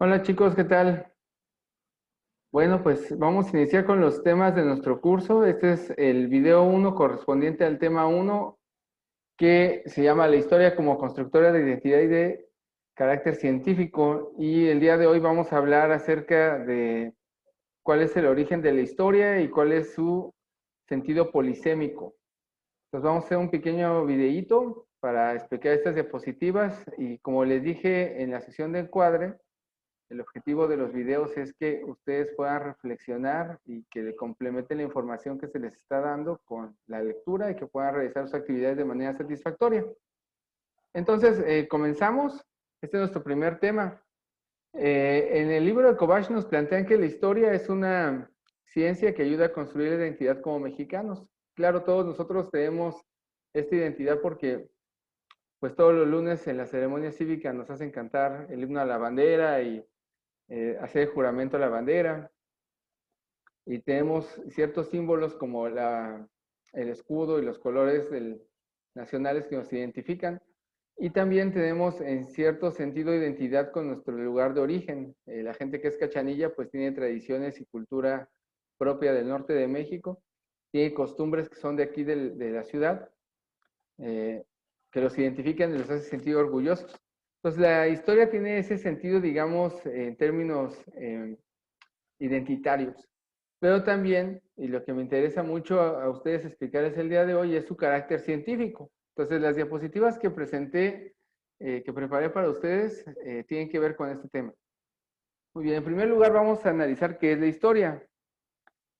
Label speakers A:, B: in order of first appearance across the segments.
A: Hola chicos, ¿qué tal? Bueno, pues vamos a iniciar con los temas de nuestro curso. Este es el video uno correspondiente al tema uno, que se llama La historia como constructora de identidad y de carácter científico. Y el día de hoy vamos a hablar acerca de cuál es el origen de la historia y cuál es su sentido polisémico. Entonces vamos a hacer un pequeño videíto para explicar estas diapositivas y como les dije en la sesión de encuadre, el objetivo de los videos es que ustedes puedan reflexionar y que le complementen la información que se les está dando con la lectura y que puedan realizar sus actividades de manera satisfactoria. Entonces, comenzamos. Este es nuestro primer tema. En el libro de Kovacs nos plantean que la historia es una ciencia que ayuda a construir la identidad como mexicanos. Claro, todos nosotros tenemos esta identidad porque pues todos los lunes en la ceremonia cívica nos hacen cantar el himno a la bandera y hacer el juramento a la bandera, y tenemos ciertos símbolos como el escudo y los colores nacionales que nos identifican, y también tenemos en cierto sentido identidad con nuestro lugar de origen. La gente que es cachanilla pues tiene tradiciones y cultura propia del norte de México, tiene costumbres que son de aquí de la ciudad, eh, que los identifican y los hace sentir orgullosos. Entonces la historia tiene ese sentido, digamos, en términos identitarios. Pero también, y lo que me interesa mucho a ustedes explicarles el día de hoy, es su carácter científico. Entonces, las diapositivas que presenté, que preparé para ustedes, tienen que ver con este tema. Muy bien, en primer lugar vamos a analizar qué es la historia.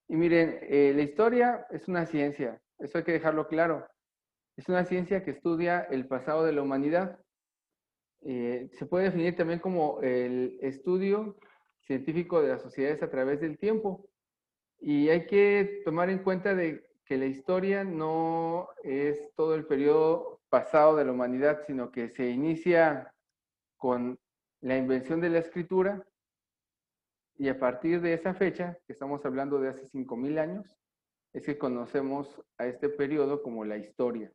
A: Y miren, la historia es una ciencia, eso hay que dejarlo claro. Es una ciencia que estudia el pasado de la humanidad. Se puede definir también como el estudio científico de las sociedades a través del tiempo. Y hay que tomar en cuenta de que la historia no es todo el periodo pasado de la humanidad, sino que se inicia con la invención de la escritura, y a partir de esa fecha, que estamos hablando de hace 5000 años, es que conocemos a este periodo como la historia.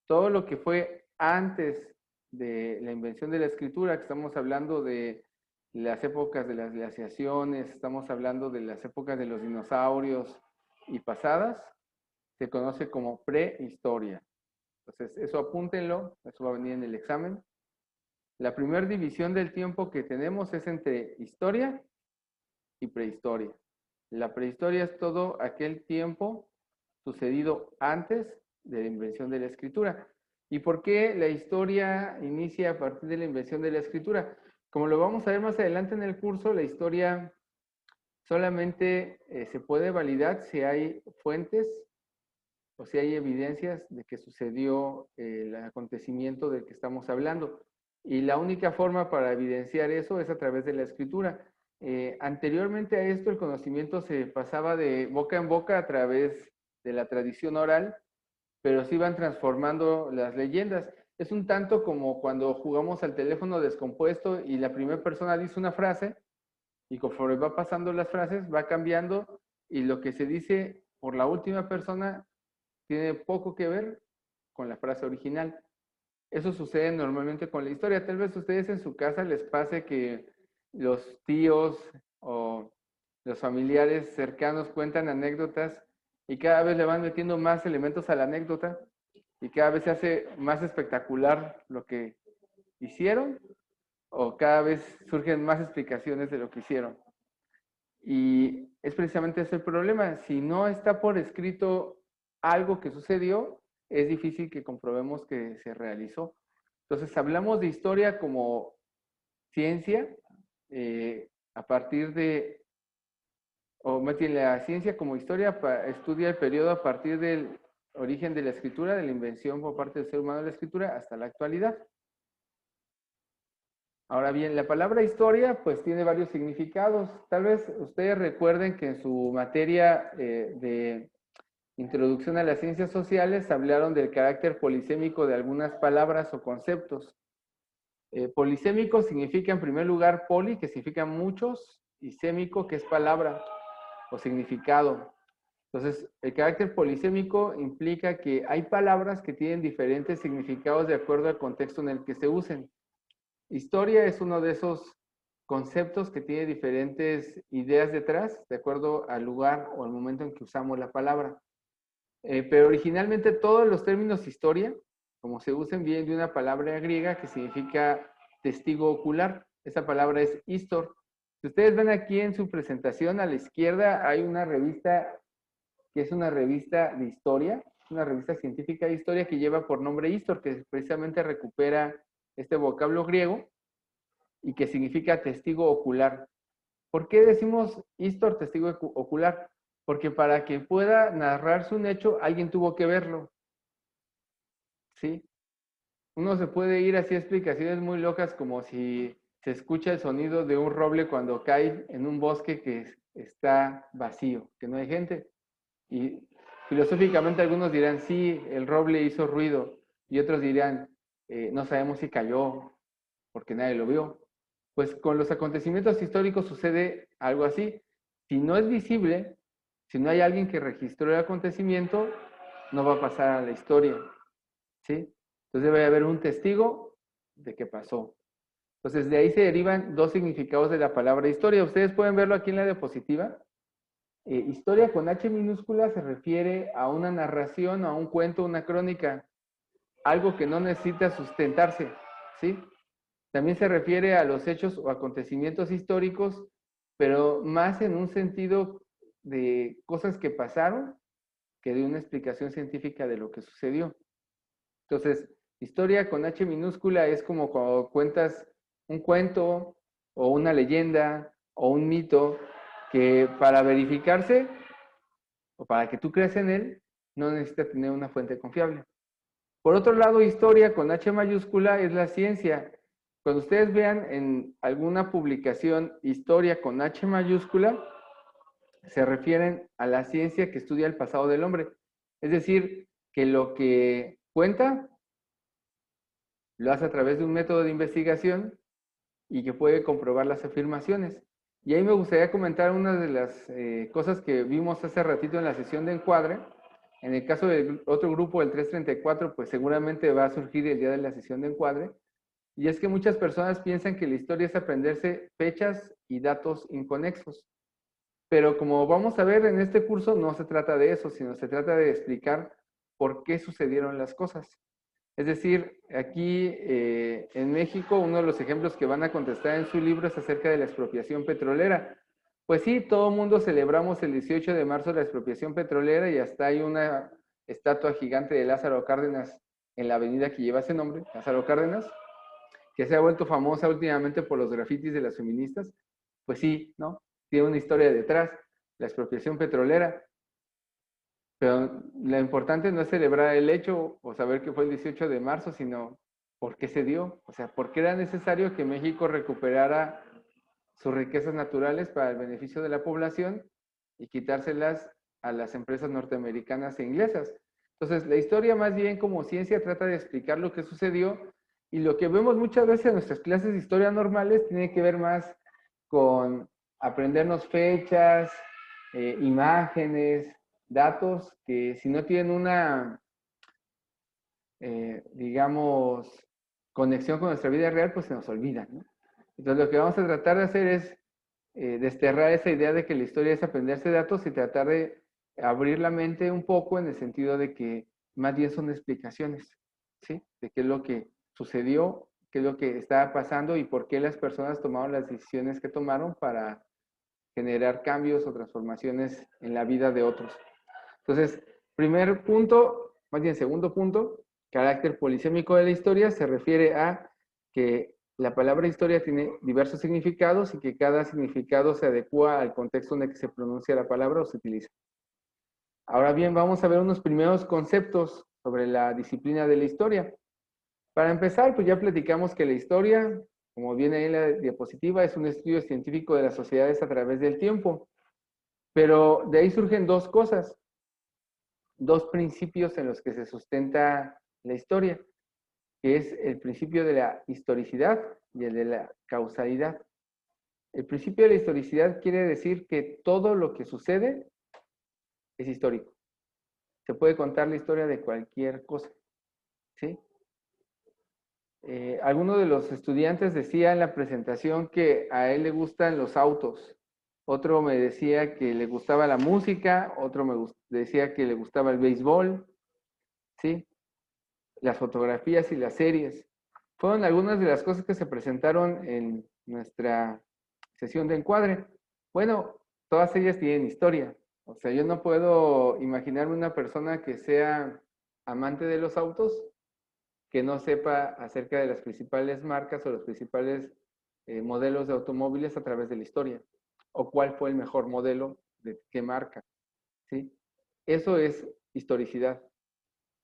A: Todo lo que fue antes de la invención de la escritura, que estamos hablando de las épocas de las glaciaciones, estamos hablando de las épocas de los dinosaurios y pasadas, se conoce como prehistoria. Entonces, eso apúntenlo, eso va a venir en el examen. La primera división del tiempo que tenemos es entre historia y prehistoria. La prehistoria es todo aquel tiempo sucedido antes de la invención de la escritura. ¿Y por qué la historia inicia a partir de la invención de la escritura? Como lo vamos a ver más adelante en el curso, la historia solamente se puede validar si hay fuentes o si hay evidencias de que sucedió el acontecimiento del que estamos hablando. Y la única forma para evidenciar eso es a través de la escritura. Anteriormente a esto, el conocimiento se pasaba de boca en boca a través de la tradición oral, pero se iban transformando las leyendas. Es un tanto como cuando jugamos al teléfono descompuesto y la primera persona dice una frase y conforme va pasando las frases va cambiando, y lo que se dice por la última persona tiene poco que ver con la frase original. Eso sucede normalmente con la historia. Tal vez a ustedes en su casa les pase que los tíos o los familiares cercanos cuentan anécdotas y cada vez le van metiendo más elementos a la anécdota y cada vez se hace más espectacular lo que hicieron, o cada vez surgen más explicaciones de lo que hicieron. Y es precisamente ese el problema. Si no está por escrito algo que sucedió, es difícil que comprobemos que se realizó. Entonces, hablamos de historia como ciencia, a partir de, o más bien la ciencia como historia estudia el periodo a partir del origen de la escritura, de la invención por parte del ser humano de la escritura, hasta la actualidad. Ahora bien, la palabra historia pues tiene varios significados. Tal vez ustedes recuerden que en su materia de introducción a las ciencias sociales hablaron del carácter polisémico de algunas palabras o conceptos. Polisémico significa en primer lugar poli, que significa muchos, y sémico, que es palabra o significado. Entonces, el carácter polisémico implica que hay palabras que tienen diferentes significados de acuerdo al contexto en el que se usen. Historia es uno de esos conceptos que tienen diferentes ideas detrás, de acuerdo al lugar o al momento en que usamos la palabra. Pero originalmente todos los términos historia, como se usan, vienen de una palabra griega que significa testigo ocular. Esa palabra es histor. Si ustedes ven aquí en su presentación, a la izquierda hay una revista que es una revista de historia, una revista científica de historia que lleva por nombre Histor, que precisamente recupera este vocablo griego y que significa testigo ocular. ¿Por qué decimos Histor, testigo ocular? Porque para que pueda narrarse un hecho, alguien tuvo que verlo. ¿Sí? Uno se puede ir así a explicaciones muy locas, como si se escucha el sonido de un roble cuando cae en un bosque que está vacío, que no hay gente. Y filosóficamente algunos dirán, sí, el roble hizo ruido, y otros dirán, no sabemos si cayó porque nadie lo vio. Pues con los acontecimientos históricos sucede algo así. Si no es visible, si no hay alguien que registró el acontecimiento, no va a pasar a la historia. ¿Sí? Entonces debe haber un testigo de que pasó. Entonces de ahí se derivan dos significados de la palabra historia. Ustedes pueden verlo aquí en la diapositiva. Historia con H minúscula se refiere a una narración, a un cuento, una crónica, algo que no necesita sustentarse, ¿sí? También se refiere a los hechos o acontecimientos históricos, pero más en un sentido de cosas que pasaron que de una explicación científica de lo que sucedió. Entonces, historia con H minúscula es como cuando cuentas un cuento o una leyenda o un mito que para verificarse o para que tú creas en él, no necesita tener una fuente confiable. Por otro lado, historia con H mayúscula es la ciencia. Cuando ustedes vean en alguna publicación historia con H mayúscula, se refieren a la ciencia que estudia el pasado del hombre. Es decir, que lo que cuenta lo hace a través de un método de investigación y que puede comprobar las afirmaciones. Y ahí me gustaría comentar una de las cosas que vimos hace ratito en la sesión de encuadre. En el caso del otro grupo, el 334, pues seguramente va a surgir el día de la sesión de encuadre. Y es que muchas personas piensan que la historia es aprenderse fechas y datos inconexos. Pero como vamos a ver en este curso, no se trata de eso, sino se trata de explicar por qué sucedieron las cosas. Es decir, aquí en México, uno de los ejemplos que van a contestar en su libro es acerca de la expropiación petrolera. Pues sí, todo el mundo celebramos el 18 de marzo la expropiación petrolera y hasta hay una estatua gigante de Lázaro Cárdenas en la avenida que lleva ese nombre, Lázaro Cárdenas, que se ha vuelto famosa últimamente por los grafitis de las feministas. Pues sí, ¿no? Tiene una historia detrás, la expropiación petrolera. Pero lo importante no es celebrar el hecho o saber que fue el 18 de marzo, sino por qué se dio. O sea, por qué era necesario que México recuperara sus riquezas naturales para el beneficio de la población y quitárselas a las empresas norteamericanas e inglesas. Entonces, la historia más bien como ciencia trata de explicar lo que sucedió y lo que vemos muchas veces en nuestras clases de historia normales tiene que ver más con aprendernos fechas, imágenes, datos que si no tienen una, digamos, conexión con nuestra vida real, pues se nos olvidan, ¿no? Entonces lo que vamos a tratar de hacer es desterrar esa idea de que la historia es aprenderse datos y tratar de abrir la mente un poco en el sentido de que más bien son explicaciones, ¿sí? De qué es lo que sucedió, qué es lo que estaba pasando y por qué las personas tomaron las decisiones que tomaron para generar cambios o transformaciones en la vida de otros. Entonces, primer punto, más bien segundo punto, carácter polisémico de la historia se refiere a que la palabra historia tiene diversos significados y que cada significado se adecua al contexto en el que se pronuncia la palabra o se utiliza. Ahora bien, vamos a ver unos primeros conceptos sobre la disciplina de la historia. Para empezar, pues ya platicamos que la historia, como viene ahí en la diapositiva, es un estudio científico de las sociedades a través del tiempo. Pero de ahí surgen dos cosas, dos principios en los que se sustenta la historia, que es el principio de la historicidad y el de la causalidad. El principio de la historicidad quiere decir que todo lo que sucede es histórico. Se puede contar la historia de cualquier cosa, ¿sí? Alguno de los estudiantes decía en la presentación que a él le gustan los autos, otro me decía que le gustaba la música, otro decía que le gustaba el béisbol, ¿sí? Las fotografías y las series. Fueron algunas de las cosas que se presentaron en nuestra sesión de encuadre. Bueno, todas ellas tienen historia. O sea, yo no puedo imaginarme una persona que sea amante de los autos que no sepa acerca de las principales marcas o los principales modelos de automóviles a través de la historia, o cuál fue el mejor modelo de qué marca, ¿sí? Eso es historicidad.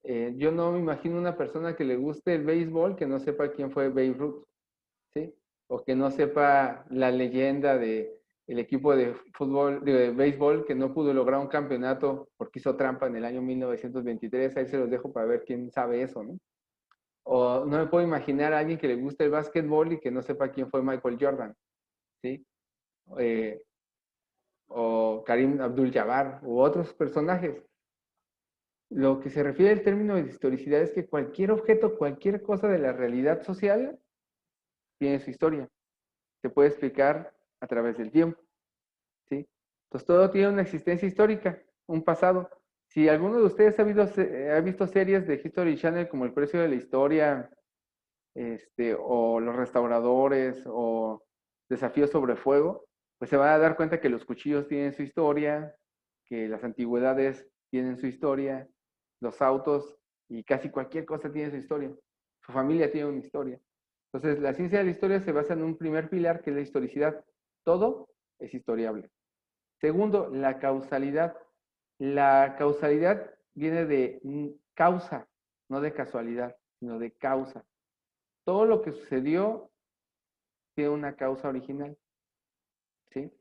A: Yo no me imagino una persona que le guste el béisbol que no sepa quién fue Babe Ruth, ¿sí? O que no sepa la leyenda de el equipo de fútbol, de béisbol que no pudo lograr un campeonato porque hizo trampa en el año 1923. Ahí se los dejo para ver quién sabe eso, ¿no? O no me puedo imaginar a alguien que le guste el básquetbol y que no sepa quién fue Michael Jordan, ¿sí? Eh, o Karim Abdul-Jabbar u otros personajes. Lo que se refiere al término de historicidad es que cualquier objeto, cualquier cosa de la realidad social tiene su historia. Se puede explicar a través del tiempo, ¿sí? Entonces todo tiene una existencia histórica, un pasado. Si alguno de ustedes ha visto series de History Channel como El Precio de la Historia, o Los Restauradores, o Desafío sobre Fuego, pues se van a dar cuenta que los cuchillos tienen su historia, que las antigüedades tienen su historia, los autos y casi cualquier cosa tiene su historia. Su familia tiene una historia. Entonces, la ciencia de la historia se basa en un primer pilar que es la historicidad. Todo es historiable. Segundo, la causalidad. La causalidad viene de causa, no de casualidad, sino de causa. Todo lo que sucedió tiene una causa original, ¿sí?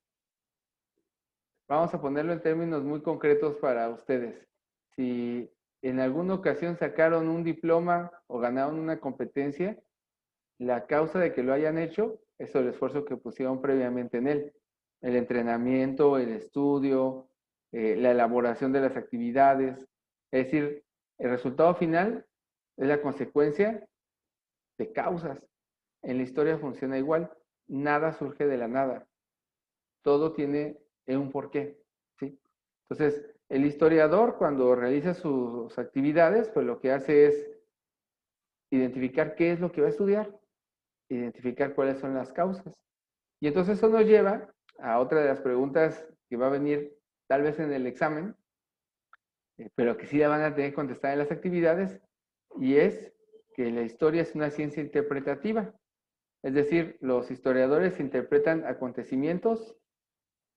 A: Vamos a ponerlo en términos muy concretos para ustedes. Si en alguna ocasión sacaron un diploma o ganaron una competencia, la causa de que lo hayan hecho es el esfuerzo que pusieron previamente en él. El entrenamiento, el estudio, la elaboración de las actividades. Es decir, el resultado final es la consecuencia de causas. En la historia funciona igual. Nada surge de la nada. Todo tiene un porqué, ¿sí? Entonces, el historiador cuando realiza sus actividades, pues lo que hace es identificar qué es lo que va a estudiar, identificar cuáles son las causas. Y entonces eso nos lleva a otra de las preguntas que va a venir tal vez en el examen, pero que sí la van a tener que contestar en las actividades, y es que la historia es una ciencia interpretativa. Es decir, los historiadores interpretan acontecimientos,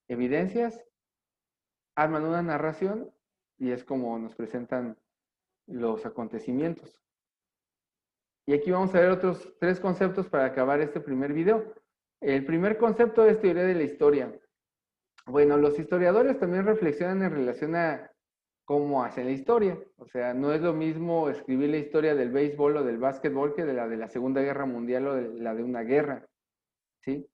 A: evidencias, arman una narración y es como nos presentan los acontecimientos. Y aquí vamos a ver otros 3 conceptos para acabar este primer video. El primer concepto es teoría de la historia. Bueno, los historiadores también reflexionan en relación a cómo hacen la historia. O sea, no es lo mismo escribir la historia del béisbol o del básquetbol que de la Segunda Guerra Mundial o de la de una guerra, ¿sí?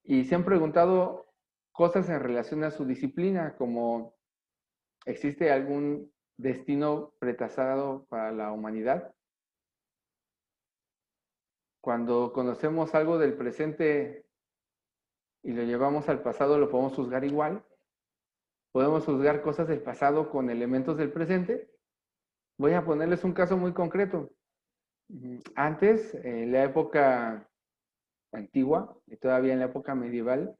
A: Y se han preguntado cosas en relación a su disciplina, como ¿existe algún destino pretrazado para la humanidad? Cuando conocemos algo del presente y lo llevamos al pasado, ¿lo podemos juzgar igual? ¿Podemos juzgar cosas del pasado con elementos del presente? Voy a ponerles un caso muy concreto. Antes, en la época antigua y todavía en la época medieval,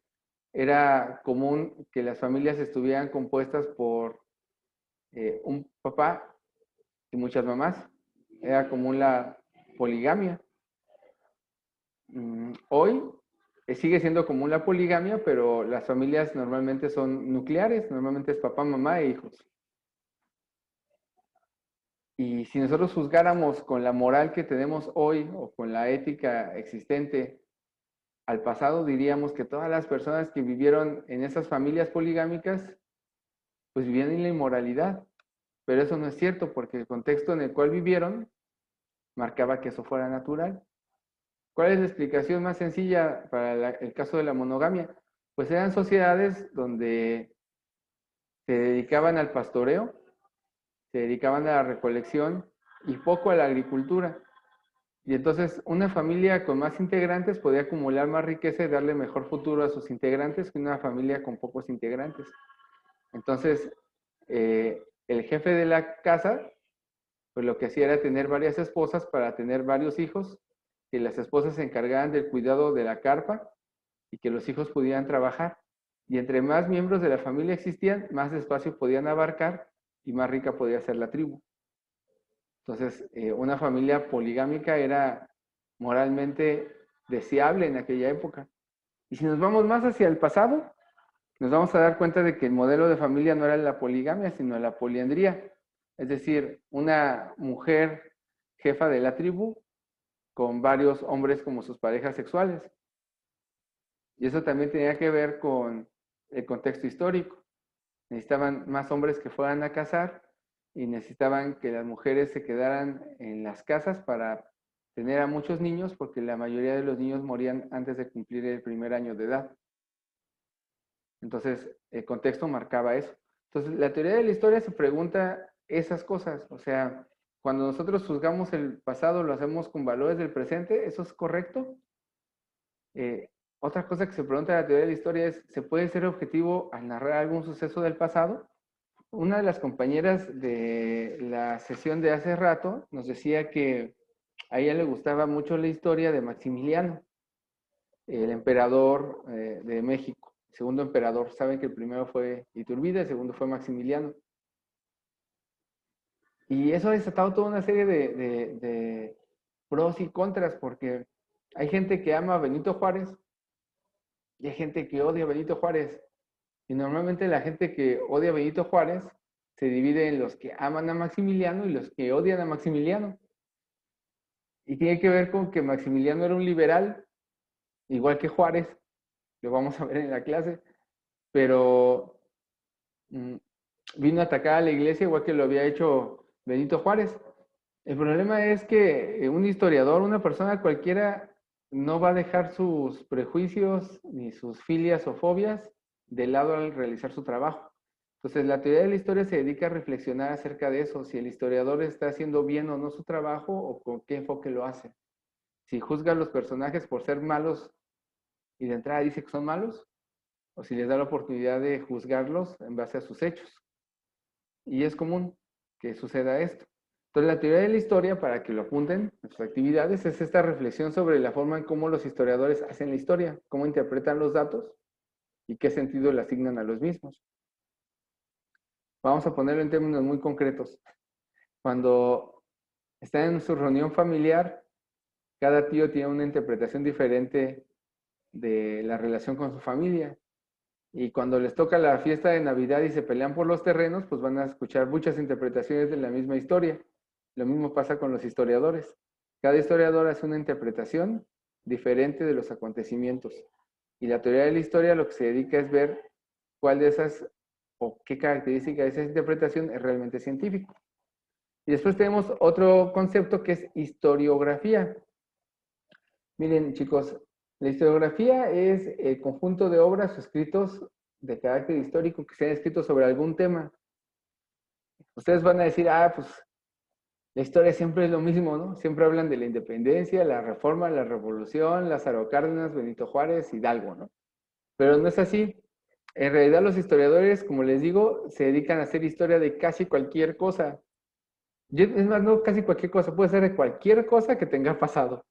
A: era común que las familias estuvieran compuestas por un papá y muchas mamás. Era común la poligamia. Hoy sigue siendo común la poligamia, pero las familias normalmente son nucleares, normalmente es papá, mamá e hijos. Y si nosotros juzgáramos con la moral que tenemos hoy o con la ética existente al pasado, diríamos que todas las personas que vivieron en esas familias poligámicas, pues vivían en la inmoralidad. Pero eso no es cierto, porque el contexto en el cual vivieron marcaba que eso fuera natural. ¿Cuál es la explicación más sencilla para el caso de la monogamia? Pues eran sociedades donde se dedicaban al pastoreo, se dedicaban a la recolección y poco a la agricultura. Y entonces una familia con más integrantes podía acumular más riqueza y darle mejor futuro a sus integrantes que una familia con pocos integrantes. Entonces, el jefe de la casa, pues lo que hacía era tener varias esposas para tener varios hijos, que las esposas se encargaban del cuidado de la carpa y que los hijos pudieran trabajar. Y entre más miembros de la familia existían, más espacio podían abarcar y más rica podía ser la tribu. Entonces, una familia poligámica era moralmente deseable en aquella época. Y si nos vamos más hacia el pasado, nos vamos a dar cuenta de que el modelo de familia no era la poligamia, sino la poliandría. Es decir, una mujer jefa de la tribu con varios hombres como sus parejas sexuales. Y eso también tenía que ver con el contexto histórico. Necesitaban más hombres que fueran a cazar y necesitaban que las mujeres se quedaran en las casas para tener a muchos niños, porque la mayoría de los niños morían antes de cumplir el primer año de edad. Entonces, el contexto marcaba eso. Entonces, la teoría de la historia se pregunta esas cosas. O sea, cuando nosotros juzgamos el pasado, lo hacemos con valores del presente, ¿eso es correcto? Otra cosa que se pregunta en la teoría de la historia es, ¿se puede ser objetivo al narrar algún suceso del pasado? Una de las compañeras de la sesión de hace rato nos decía que a ella le gustaba mucho la historia de Maximiliano, el emperador de México, el segundo emperador. Saben que el primero fue Iturbide, el segundo fue Maximiliano. Y eso ha desatado toda una serie de pros y contras, porque hay gente que ama a Benito Juárez y hay gente que odia a Benito Juárez. Y normalmente la gente que odia a Benito Juárez se divide en los que aman a Maximiliano y los que odian a Maximiliano. Y tiene que ver con que Maximiliano era un liberal, igual que Juárez, lo vamos a ver en la clase, pero vino a atacar a la iglesia igual que lo había hecho Benito Juárez. El problema es que un historiador, una persona cualquiera, no va a dejar sus prejuicios ni sus filias o fobias de lado al realizar su trabajo. Entonces, la teoría de la historia se dedica a reflexionar acerca de eso, si el historiador está haciendo bien o no su trabajo o con qué enfoque lo hace. Si juzga a los personajes por ser malos y de entrada dice que son malos, o si les da la oportunidad de juzgarlos en base a sus hechos. Y es común que suceda esto. Entonces, la teoría de la historia, para que lo apunten en sus actividades, es esta reflexión sobre la forma en cómo los historiadores hacen la historia, cómo interpretan los datos y qué sentido le asignan a los mismos. Vamos a ponerlo en términos muy concretos. Cuando están en su reunión familiar, cada tío tiene una interpretación diferente de la relación con su familia. Y cuando les toca la fiesta de Navidad y se pelean por los terrenos, pues van a escuchar muchas interpretaciones de la misma historia. Lo mismo pasa con los historiadores. Cada historiador hace una interpretación diferente de los acontecimientos. Y la teoría de la historia lo que se dedica es ver cuál de esas o qué característica de esa interpretación es realmente científico. Y después tenemos otro concepto que es historiografía. Miren, chicos, la historiografía es el conjunto de obras o escritos de carácter histórico que se han escrito sobre algún tema. Ustedes van a decir, pues la historia siempre es lo mismo, ¿no? Siempre hablan de la independencia, la reforma, la revolución, Lázaro Cárdenas, Benito Juárez, Hidalgo, ¿no? Pero no es así. En realidad los historiadores, como les digo, se dedican a hacer historia de casi cualquier cosa. Es más, no casi cualquier cosa, puede ser de cualquier cosa que tenga pasado.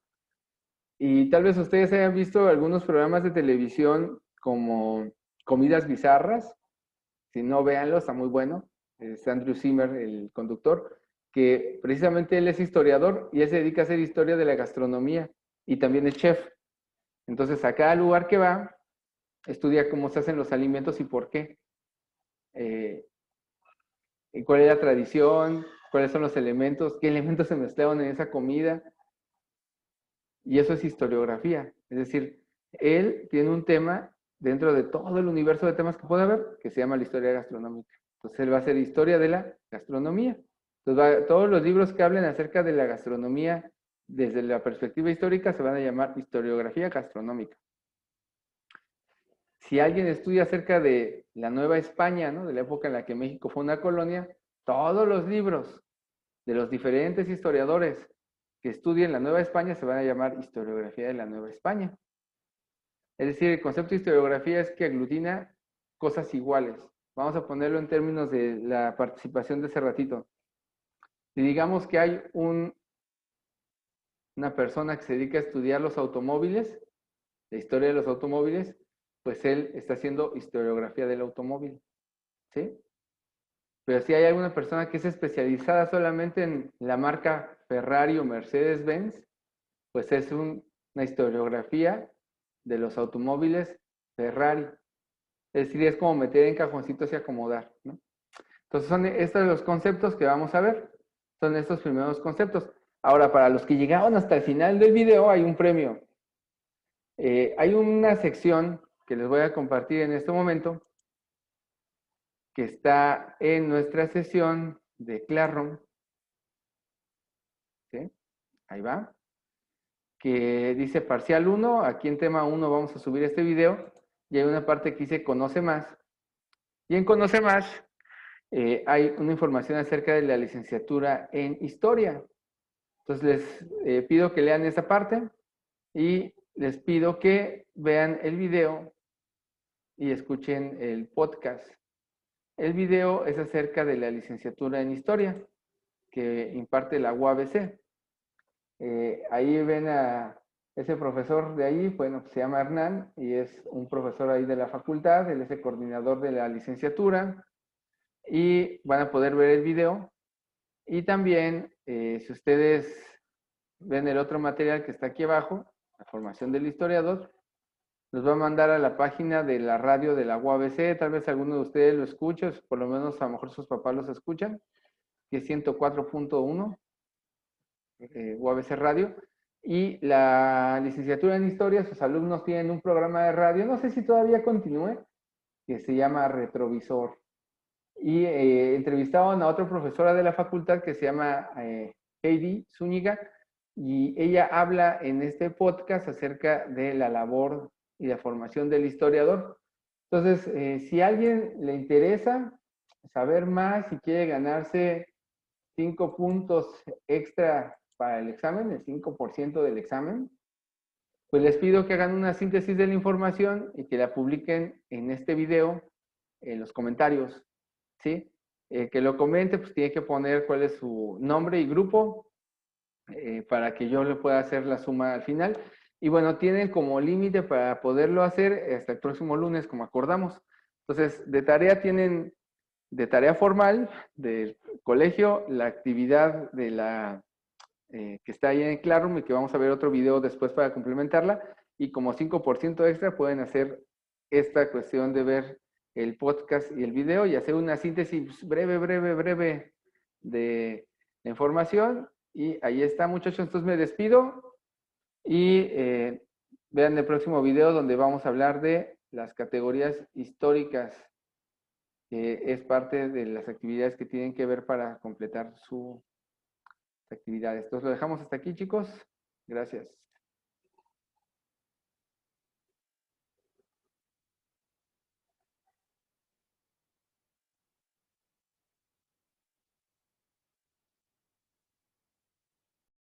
A: Y tal vez ustedes hayan visto algunos programas de televisión como Comidas Bizarras. Si no, véanlo, está muy bueno. Es Andrew Zimmern, el conductor, que precisamente él es historiador y él se dedica a hacer historia de la gastronomía y también es chef. Entonces, a cada lugar que va, estudia cómo se hacen los alimentos y por qué. Y cuál es la tradición, cuáles son los elementos, qué elementos se mezclaron en esa comida. Y eso es historiografía. Es decir, él tiene un tema dentro de todo el universo de temas que puede haber que se llama la historia gastronómica. Entonces, él va a hacer historia de la gastronomía. Entonces, todos los libros que hablen acerca de la gastronomía desde la perspectiva histórica se van a llamar historiografía gastronómica. Si alguien estudia acerca de la Nueva España, ¿no? De la época en la que México fue una colonia, todos los libros de los diferentes historiadores que estudien la Nueva España se van a llamar historiografía de la Nueva España. Es decir, el concepto de historiografía es que aglutina cosas iguales. Vamos a ponerlo en términos de la participación de ese ratito. Si digamos que hay una persona que se dedica a estudiar los automóviles, la historia de los automóviles, pues él está haciendo historiografía del automóvil, ¿sí? Pero si hay alguna persona que es especializada solamente en la marca Ferrari o Mercedes-Benz, pues es una historiografía de los automóviles Ferrari. Es decir, es como meter en cajoncitos y acomodar, ¿no? Entonces son estos los conceptos que vamos a ver. Son estos primeros conceptos. Ahora, para los que llegaron hasta el final del video, hay un premio. Hay una sección que les voy a compartir en este momento, que está en nuestra sesión de Classroom. ¿Sí? Ahí va. Que dice parcial 1. Aquí en tema 1 vamos a subir este video. Y hay una parte que dice conoce más. Y en conoce más hay una información acerca de la licenciatura en historia. Entonces les pido que lean esa parte y les pido que vean el video y escuchen el podcast. El video es acerca de la licenciatura en historia que imparte la UABC. Ahí ven a ese profesor de ahí, bueno, se llama Hernán y es un profesor ahí de la facultad, él es el coordinador de la licenciatura y van a poder ver el video. Y también, si ustedes ven el otro material que está aquí abajo, la formación del historiador, los va a mandar a la página de la radio de la UABC, tal vez alguno de ustedes lo escuche, por lo menos a lo mejor sus papás los escuchan, que es 104.1. UABC Radio, y la licenciatura en Historia, sus alumnos tienen un programa de radio, no sé si todavía continúe, que se llama Retrovisor. Y entrevistaron a otra profesora de la facultad que se llama Heidi Zúñiga, y ella habla en este podcast acerca de la labor y la formación del historiador. Entonces, si a alguien le interesa saber más, si quiere ganarse 5 puntos extra para el examen, el 5% del examen, pues les pido que hagan una síntesis de la información y que la publiquen en este video en los comentarios, ¿sí? Que lo comente, pues tiene que poner cuál es su nombre y grupo para que yo le pueda hacer la suma al final. Y bueno, tienen como límite para poderlo hacer hasta el próximo lunes, como acordamos. Entonces, de tarea tienen, de tarea formal del colegio, la actividad de la que está ahí en Classroom y que vamos a ver otro video después para complementarla. Y como 5% extra pueden hacer esta cuestión de ver el podcast y el video y hacer una síntesis breve de la información. Y ahí está, muchachos. Entonces me despido y vean el próximo video donde vamos a hablar de las categorías históricas, que es parte de las actividades que tienen que ver para completar su actividades. Entonces lo dejamos hasta aquí, chicos. Gracias.